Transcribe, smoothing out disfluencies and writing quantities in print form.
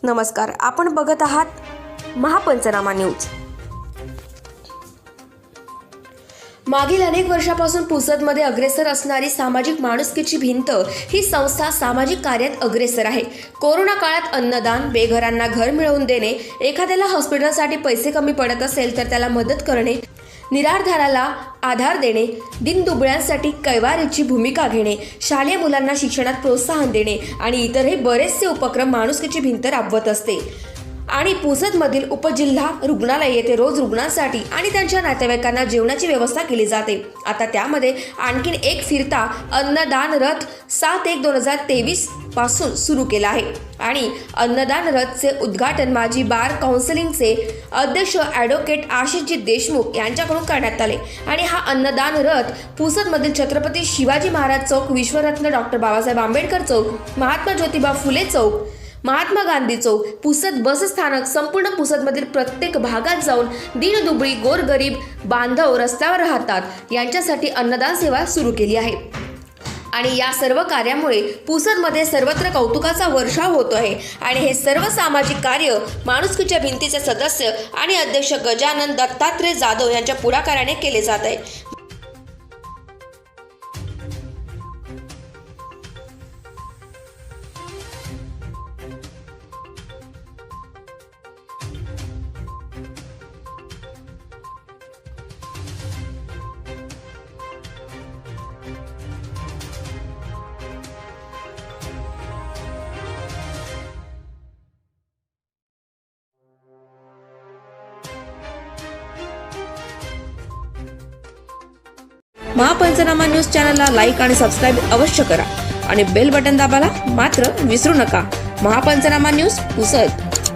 नमस्कार, आपण बघत आहात महापंचनामा न्यूज। मागील अनेक वर्षापासून पुसदमध्ये अग्रेसर असणारी सामाजिक माणुसकीची भिंत ही संस्था सामाजिक कार्यात अग्रेसर आहे। कोरोना काळात अन्नदान, बेघरांना घर मिळवून देणे, एखाद्याला हॉस्पिटलसाठी पैसे कमी पडत असेल तर त्याला मदत करणे, निराधाराला आधार देणे, दिनदुबळ्यांसाठी कैवारीची भूमिका घेणे, शालेय मुलांना शिक्षणात प्रोत्साहन देणे आणि इतरही बरेचसे उपक्रम माणुसकीची भिंत राबवत असते। आणि पुसदमधील उपजिल्हा रुग्णालय येथे रोज रुग्णांसाठी आणि त्यांच्या नातेवाईकांना जेवणाची व्यवस्था केली जाते। आता त्यामध्ये आणखीन एक फिरता अन्नदान रथ 7/1/2023 पासून सुरू केला आहे आणि अन्नदान रथचे उद्घाटन माजी बार काउन्सिलिंगचे अध्यक्ष ॲडव्होकेट आशिषजी देशमुख यांच्याकडून करण्यात आले। आणि हा अन्नदान रथ पुसदमधील छत्रपती शिवाजी महाराज चौक, विश्वरत्न डॉक्टर बाबासाहेब आंबेडकर चौक, महात्मा ज्योतिबा फुले चौक, महात्मा गांधी चौक, पुसद बस स्थानक, संपूर्ण पुसदमधील प्रत्येक भागात जाऊन दीनदुबळी, गोरगरीब बांधव रस्त्यावर राहतात यांच्यासाठी अन्नदान सेवा सुरू केली आहे। आणि या सर्व कार्यामुळे पुसदमध्ये सर्वत्र कौतुकाचा वर्षाव होतो आहे। आणि हे सर्व सामाजिक कार्य माणुसकीच्या भिंतीचे सदस्य आणि अध्यक्ष गजानन दत्तात्रय जाधव यांच्या पुढाकाराने केले जात आहे। महापंचनामा न्यूज चॅनलला लाईक आणि सबस्क्राईब अवश्य करा आणि बेल बटन दाबायला मात्र विसरू नका। महापंचनामा न्यूज पुसद।